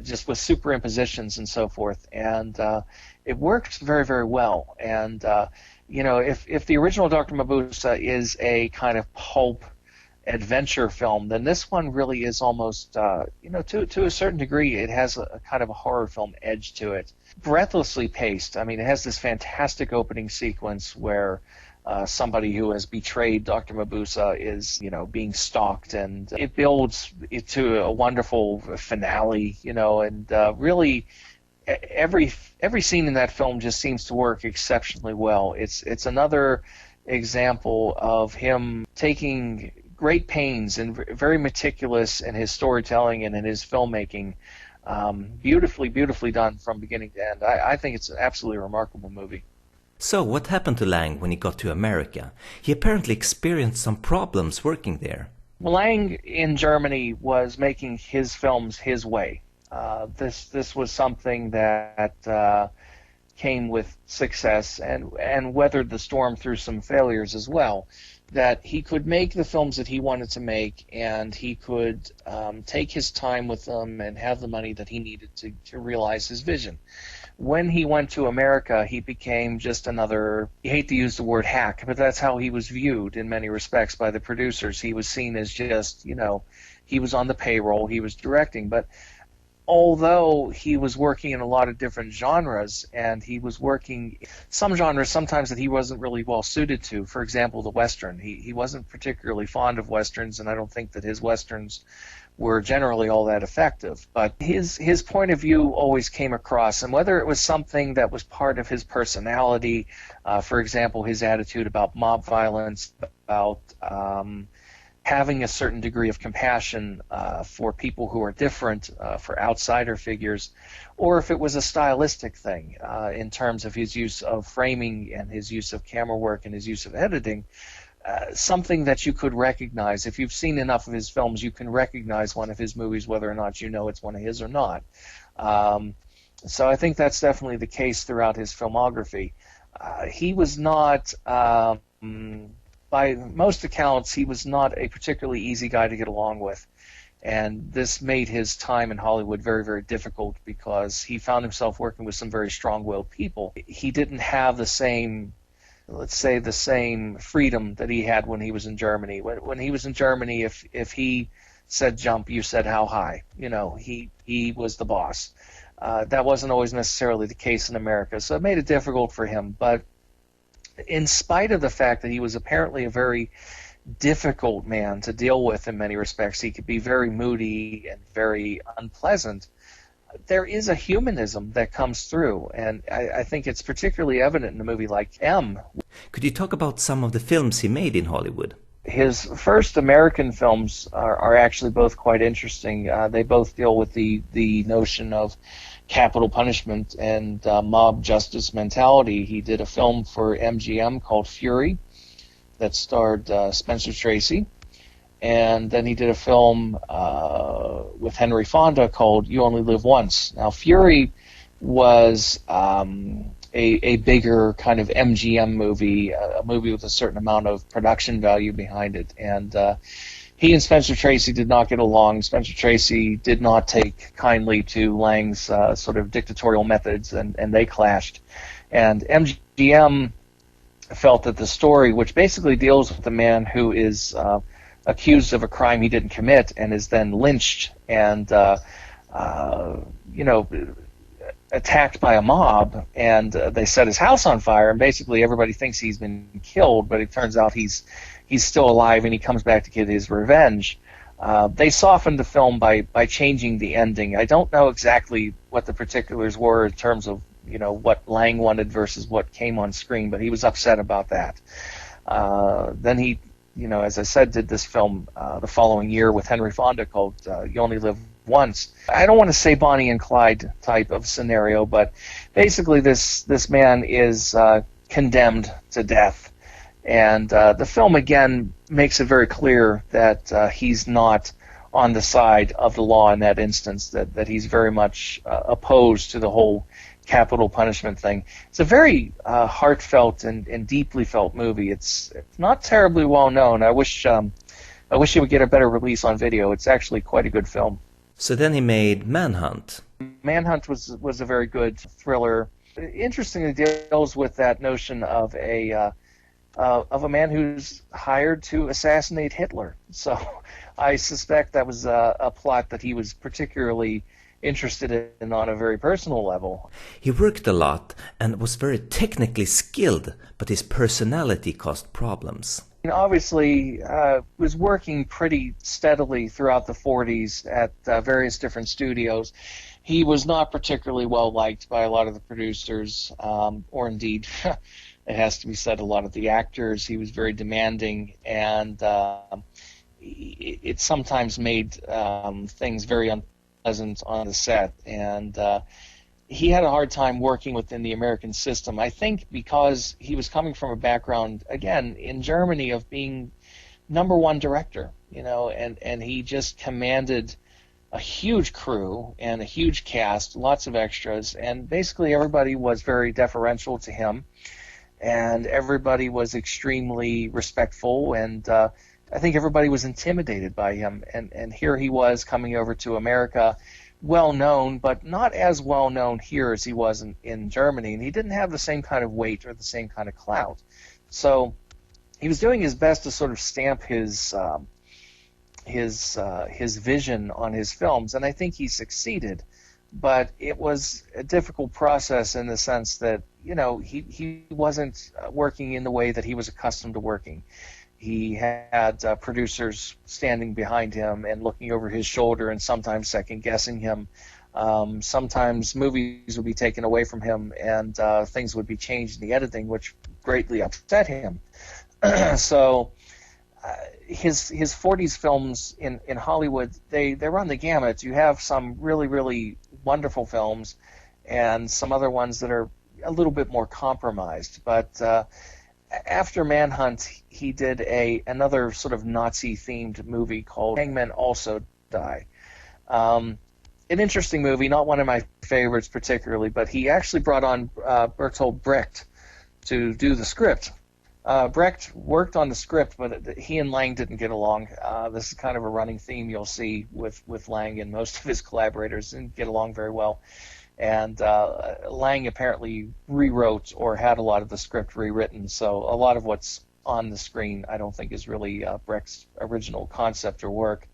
[SPEAKER 4] just with superimpositions and so forth. And it works very, very well. And, you know, if the original Dr. Mabuse is a kind of pulp adventure film, then this one really is almost, you know, to a certain degree, it has a kind of a horror film edge to it. Breathlessly paced. I mean, it has this fantastic opening sequence where somebody who has betrayed Dr. Mabuse is, you know, being stalked, and it builds it to a wonderful finale, you know, and really every scene in that film just seems to work exceptionally well. It's another example of him taking great pains and very meticulous in his storytelling and in his filmmaking. Beautifully done from beginning to end. I think it's an absolutely remarkable movie.
[SPEAKER 1] So what happened to Lang when he got to America? He apparently experienced some problems working there.
[SPEAKER 4] Lang in Germany was making his films his way. This was something that came with success and weathered the storm through some failures as well. That he could make the films that he wanted to make, and he could take his time with them and have the money that he needed to realize his vision. When he went to America, he became just another, you hate to use the word hack, but that's how he was viewed in many respects by the producers. He was seen as just, you know, he was on the payroll, he was directing, but although he was working in a lot of different genres, and he was working some genres sometimes that he wasn't really well suited to, for example, the Western. He wasn't particularly fond of Westerns, and I don't think that his Westerns were generally all that effective. But his point of view always came across, and whether it was something that was part of his personality, for example, his attitude about mob violence, about having a certain degree of compassion for people who are different, for outsider figures, or if it was a stylistic thing in terms of his use of framing and his use of camera work and his use of editing, something that you could recognize. If you've seen enough of his films, you can recognize one of his movies whether or not you know it's one of his or not. So I think that's definitely the case throughout his filmography. He was not... by most accounts, he was not a particularly easy guy to get along with, and this made his time in Hollywood very, very difficult because he found himself working with some very strong-willed people. He didn't have the same, let's say, the same freedom that he had when he was in Germany. When he was in Germany, if he said jump, you said how high. You know, he was the boss. That wasn't always necessarily the case in America, so it made it difficult for him, but in spite of the fact that he was apparently a very difficult man to deal with in many respects, he could be very moody and very unpleasant, there is a humanism that comes through, and I think it's particularly evident in a movie like M.
[SPEAKER 1] Could you talk about some of the films he made in Hollywood?
[SPEAKER 4] His first American films are actually both quite interesting. They both deal with the notion of capital punishment and mob justice mentality. He did a film for MGM called Fury that starred Spencer Tracy, and then he did a film with Henry Fonda called You Only Live Once. Now, Fury was a bigger kind of MGM movie, a movie with a certain amount of production value behind it, and he and Spencer Tracy did not get along. Spencer Tracy did not take kindly to Lang's sort of dictatorial methods, and they clashed. And MGM felt that the story, which basically deals with a man who is accused of a crime he didn't commit and is then lynched and, attacked by a mob, and they set his house on fire, and basically everybody thinks he's been killed, but it turns out he's still alive, and he comes back to get his revenge. They softened the film by changing the ending. I don't know exactly what the particulars were in terms of what Lang wanted versus what came on screen, but he was upset about that. Then he, as I said, did this film the following year with Henry Fonda called You Only Live Once. I don't want to say Bonnie and Clyde type of scenario, but basically this man is condemned to death. And the film, again, makes it very clear that he's not on the side of the law in that instance, that he's very much opposed to the whole capital punishment thing. It's a very heartfelt and deeply felt movie. It's not terribly well known. I wish it would get a better release on video. It's actually quite a good film.
[SPEAKER 1] So then he made Manhunt.
[SPEAKER 4] Manhunt was a very good thriller. Interestingly, deals with that notion of a man who's hired to assassinate Hitler. So I suspect that was a plot that he was particularly interested in on a very personal level.
[SPEAKER 1] He worked a lot and was very technically skilled, but his personality caused problems.
[SPEAKER 4] Obviously, was working pretty steadily throughout the 40s at various different studios. He was not particularly well liked by a lot of the producers, or indeed, it has to be said, a lot of the actors. He was very demanding, and it sometimes made things very unpleasant on the set, and he had a hard time working within the American system. I think because he was coming from a background, again, in Germany, of being #1 director, and he just commanded a huge crew and a huge cast, lots of extras, and basically everybody was very deferential to him, and everybody was extremely respectful, and I think everybody was intimidated by him, and here he was coming over to America, well known, but not as well known here as he was in Germany, and he didn't have the same kind of weight or the same kind of clout. So he was doing his best to sort of stamp his vision on his films, and I think he succeeded. But it was a difficult process in the sense that he wasn't working in the way that he was accustomed to working. He had producers standing behind him and looking over his shoulder and sometimes second-guessing him. Sometimes movies would be taken away from him and things would be changed in the editing, which greatly upset him. So his 40s films in Hollywood, they run the gamut. You have some really, really wonderful films and some other ones that are a little bit more compromised. But after Manhunt, he did another sort of Nazi-themed movie called Hangmen Also Die. An interesting movie, not one of my favorites particularly, but he actually brought on Bertolt Brecht to do the script. Brecht worked on the script, but he and Lang didn't get along. This is kind of a running theme you'll see with Lang and most of his collaborators didn't get along very well. And Lang apparently rewrote or had a lot of the script rewritten, so a lot of what's on the screen I don't think is really Brecht's original concept or work.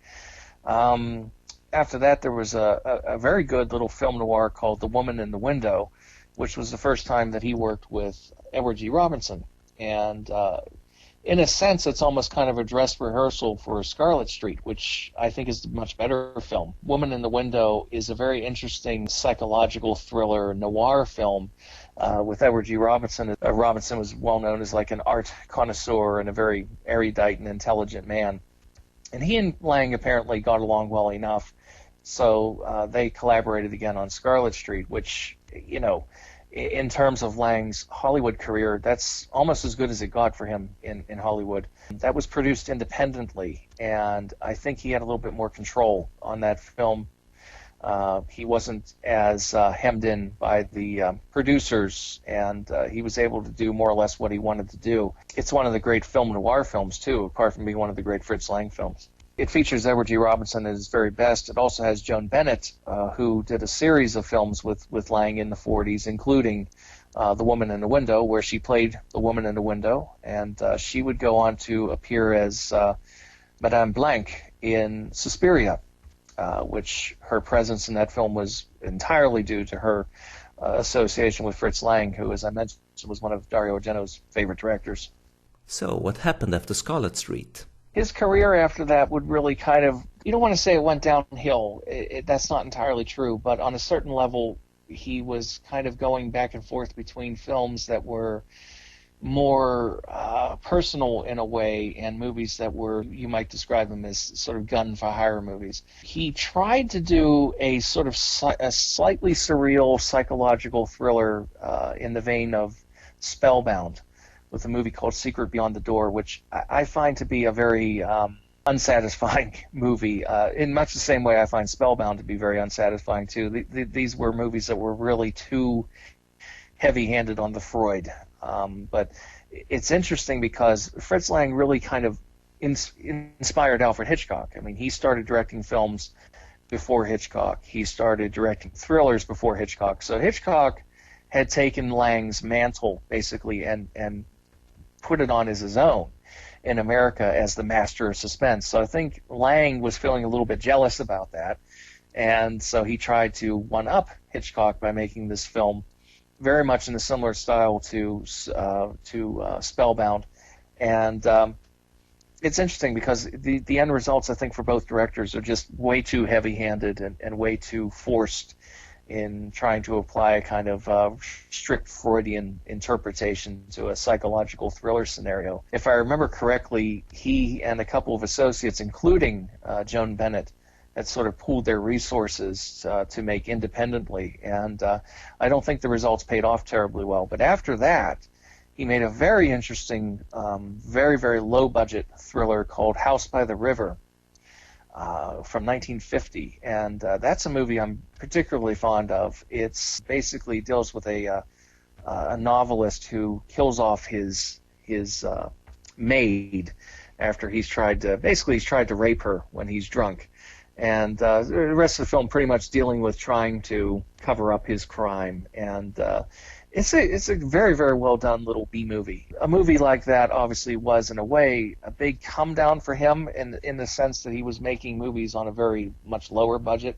[SPEAKER 4] After that, there was a very good little film noir called The Woman in the Window, which was the first time that he worked with Edward G. Robinson. And in a sense, it's almost kind of a dress rehearsal for Scarlett Street, which I think is a much better film. Woman in the Window is a very interesting psychological thriller noir film with Edward G. Robinson. Robinson was well known as like an art connoisseur and a very erudite and intelligent man. And he and Lang apparently got along well enough, so they collaborated again on Scarlett Street, which, you know, in terms of Lang's Hollywood career, that's almost as good as it got for him in Hollywood. That was produced independently, and I think he had a little bit more control on that film. He wasn't as hemmed in by the producers, and he was able to do more or less what he wanted to do. It's one of the great film noir films, too, apart from being one of the great Fritz Lang films. It features Edward G. Robinson at his very best. It also has Joan Bennett, who did a series of films with Lang in the 40s, including The Woman in the Window, where she played the woman in the window, and she would go on to appear as Madame Blanc in Suspiria, which her presence in that film was entirely due to her association with Fritz Lang, who, as I mentioned, was one of Dario Argento's favorite directors.
[SPEAKER 1] So, what happened after Scarlett Street?
[SPEAKER 4] His career after that would really kind of, you don't want to say it went downhill. That's not entirely true, but on a certain level, he was kind of going back and forth between films that were more personal in a way and movies that were, you might describe them as sort of gun-for-hire movies. He tried to do a sort of a slightly surreal psychological thriller in the vein of Spellbound, with a movie called Secret Beyond the Door, which I find to be a very unsatisfying movie, in much the same way I find Spellbound to be very unsatisfying too. These were movies that were really too heavy-handed on the Freud. But it's interesting because Fritz Lang really kind of inspired Alfred Hitchcock. I mean, he started directing films before Hitchcock. He started directing thrillers before Hitchcock. So Hitchcock had taken Lang's mantle, basically, and put it on as his own in America as the master of suspense. So I think Lang was feeling a little bit jealous about that, and so he tried to one-up Hitchcock by making this film very much in a similar style to Spellbound. And it's interesting because the end results, I think, for both directors are just way too heavy-handed and way too forced in trying to apply a kind of strict Freudian interpretation to a psychological thriller scenario. If I remember correctly, he and a couple of associates, including Joan Bennett, had sort of pooled their resources to make independently, and I don't think the results paid off terribly well. But after that, he made a very interesting, very, very low-budget thriller called House by the River, from 1950, and that's a movie I'm particularly fond of. It's basically deals with a novelist who kills off his maid after he's tried to rape her when he's drunk, and the rest of the film pretty much dealing with trying to cover up his crime. And it's a very, very well done little B movie. A movie like that obviously was, in a way, a big come down for him in the sense that he was making movies on a very much lower budget.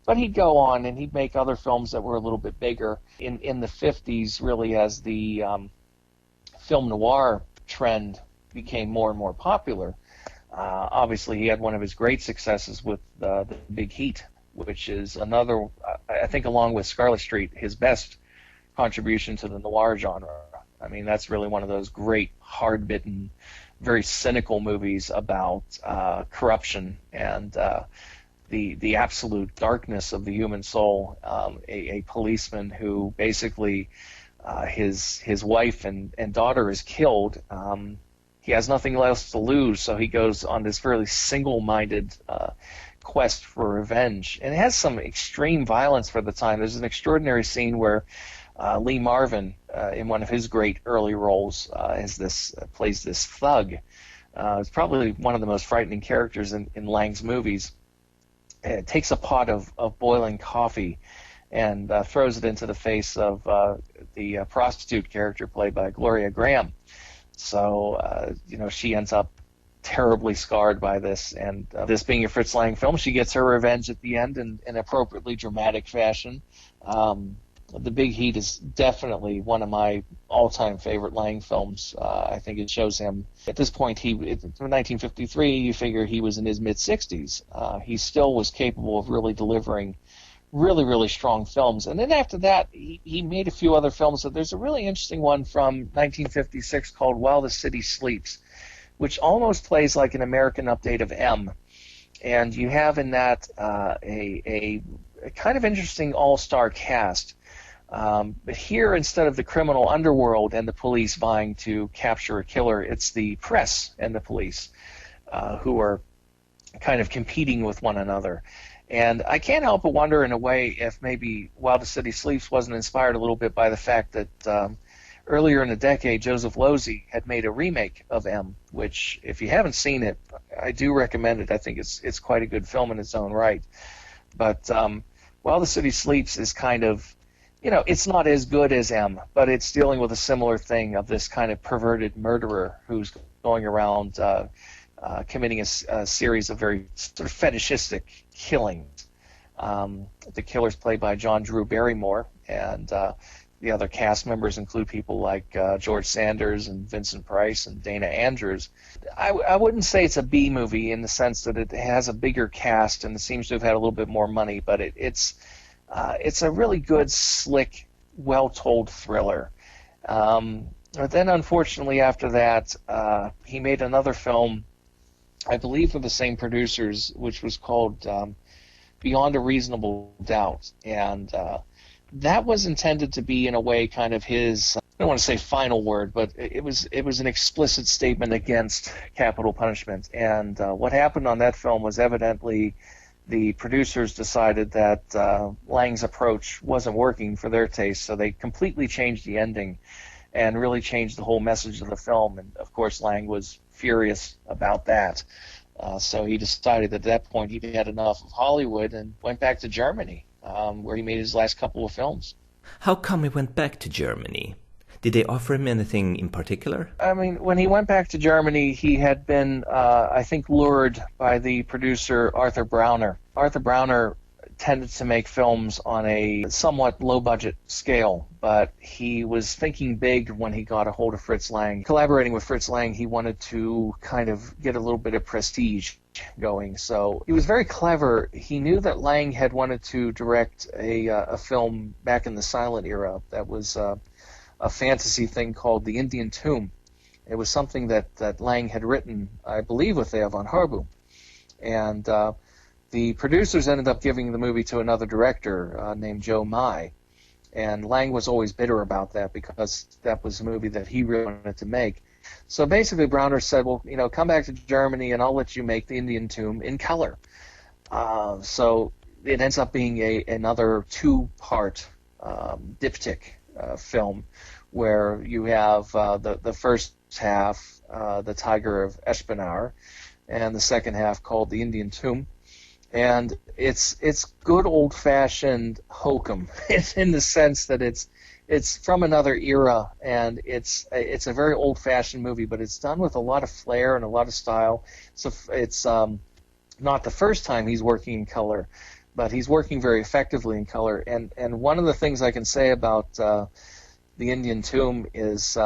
[SPEAKER 4] But he'd go on and he'd make other films that were a little bit bigger. In the 50s, really, as the film noir trend became more and more popular, obviously he had one of his great successes with The Big Heat, which is another, I think along with Scarlett Street, his best contribution to the noir genre. I mean, that's really one of those great, hard-bitten very cynical movies about corruption and the absolute darkness of the human soul. A policeman who basically his wife and daughter is killed. He has nothing else to lose, so he goes on this fairly single-minded quest for revenge. And it has some extreme violence for the time. There's an extraordinary scene where Lee Marvin, in one of his great early roles, plays this thug. It's probably one of the most frightening characters in Lang's movies. It takes a pot of boiling coffee and throws it into the face of the prostitute character played by Gloria Graham. So, she ends up terribly scarred by this, and this being a Fritz Lang film, she gets her revenge at the end in an appropriately dramatic fashion. The Big Heat is definitely one of my all-time favorite Lang films. I think it shows him, at this point, in 1953, you figure he was in his mid-60s. He still was capable of really delivering really, really strong films. And then after that, he made a few other films. So there's a really interesting one from 1956 called While the City Sleeps, which almost plays like an American update of M. And you have in that a kind of interesting all-star cast. But here, instead of the criminal underworld and the police vying to capture a killer, it's the press and the police who are kind of competing with one another. And I can't help but wonder, in a way, if maybe While the City Sleeps wasn't inspired a little bit by the fact that earlier in the decade, Joseph Losey had made a remake of M, which, if you haven't seen it, I do recommend it. I think it's quite a good film in its own right. But While the City Sleeps is kind of, it's not as good as M, but it's dealing with a similar thing of this kind of perverted murderer who's going around committing a series of very sort of fetishistic killings. The killer's played by John Drew Barrymore, and the other cast members include people like George Sanders and Vincent Price and Dana Andrews. I wouldn't say it's a B movie in the sense that it has a bigger cast and it seems to have had a little bit more money, but it's a really good, slick, well-told thriller. But then, unfortunately, after that, he made another film, I believe for the same producers, which was called Beyond a Reasonable Doubt. And that was intended to be, in a way, kind of his, I don't want to say final word, but it was an explicit statement against capital punishment. And what happened on that film was evidently the producers decided that Lang's approach wasn't working for their taste, so they completely changed the ending and really changed the whole message of the film. And, of course, Lang was furious about that. So he decided that at that point he'd had enough of Hollywood and went back to Germany, where he made his last couple of films.
[SPEAKER 1] How come he went back to Germany? Did they offer him anything in particular?
[SPEAKER 4] I mean, when he went back to Germany, he had been, I think, lured by the producer Arthur Brauner. Arthur Brauner tended to make films on a somewhat low-budget scale, but he was thinking big when he got a hold of Fritz Lang. Collaborating with Fritz Lang, he wanted to kind of get a little bit of prestige going. So he was very clever. He knew that Lang had wanted to direct a film back in the silent era that was a fantasy thing called The Indian Tomb. It was something that Lang had written, I believe, with Theo von Harbu. And the producers ended up giving the movie to another director named Joe Mai. And Lang was always bitter about that because that was a movie that he really wanted to make. So basically Brauner said, well, come back to Germany and I'll let you make The Indian Tomb in color. So it ends up being another two-part diptych film where you have the first half, The Tiger of Eschpenauer, and the second half called The Indian Tomb. And it's good old-fashioned hokum in the sense that it's from another era, and it's a very old-fashioned movie, but it's done with a lot of flair and a lot of style. So it's not the first time he's working in color, but he's working very effectively in color. And one of the things I can say about The Indian Tomb is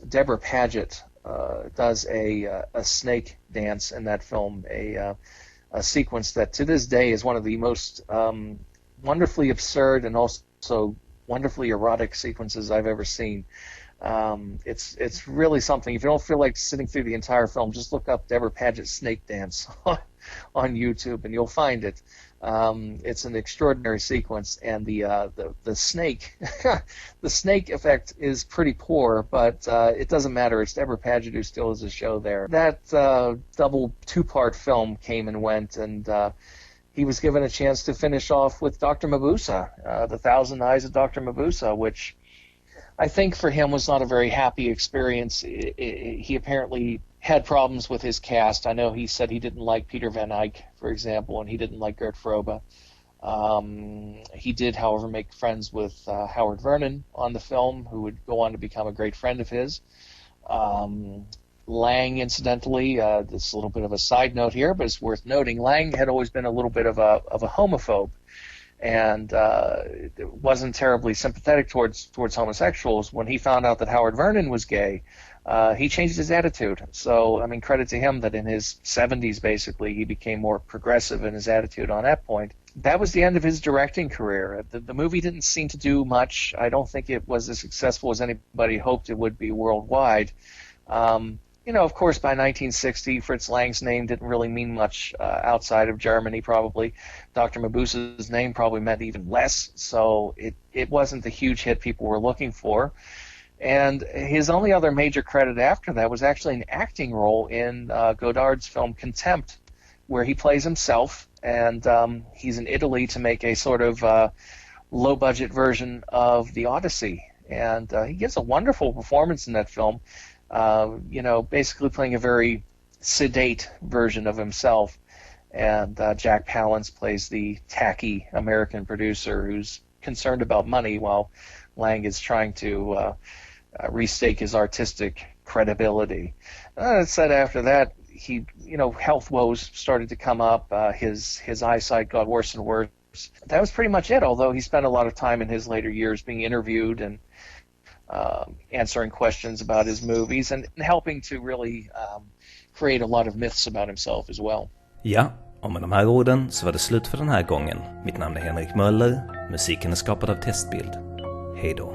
[SPEAKER 4] Deborah Paget does a snake dance in that film, a sequence that to this day is one of the most wonderfully absurd and also wonderfully erotic sequences I've ever seen. It's really something. If you don't feel like sitting through the entire film, just look up Deborah Paget's snake dance on YouTube and you'll find it. It's an extraordinary sequence, and the snake the snake effect is pretty poor, but it doesn't matter. It's Deborah Paget who still has a show there. That double two-part film came and went, and he was given a chance to finish off with Dr. Mabuse, The Thousand Eyes of Dr. Mabuse, which I think for him was not a very happy experience. He apparently had problems with his cast. I know he said he didn't like Peter Van Eyck, for example, and he didn't like Gert Frobe. He did, however, make friends with Howard Vernon on the film, who would go on to become a great friend of his. Lang, incidentally, this is a little bit of a side note here, but it's worth noting, Lang had always been a little bit of a homophobe, and wasn't terribly sympathetic towards homosexuals. When he found out that Howard Vernon was gay, he changed his attitude. So, I mean, credit to him that in his 70s, basically, he became more progressive in his attitude on that point. That was the end of his directing career. The movie didn't seem to do much. I don't think it was as successful as anybody hoped it would be worldwide. Of course, by 1960, Fritz Lang's name didn't really mean much outside of Germany, probably. Dr. Mabuse's name probably meant even less, so it wasn't the huge hit people were looking for. And his only other major credit after that was actually an acting role in Godard's film Contempt, where he plays himself, and he's in Italy to make a sort of low-budget version of The Odyssey. And he gives a wonderful performance in that film. Basically playing a very sedate version of himself. And Jack Palance plays the tacky American producer who's concerned about money while Lang is trying to restake his artistic credibility. It said after that, health woes started to come up. His eyesight got worse and worse. That was pretty much it, although he spent a lot of time in his later years being interviewed and answering questions about his movies and helping to really create a lot of myths about himself as well.
[SPEAKER 1] Ja, och med de här orden så var det slut för den här gången. Mitt namn är Henrik Möller. Musiken är skapad av Testbild. Hej då.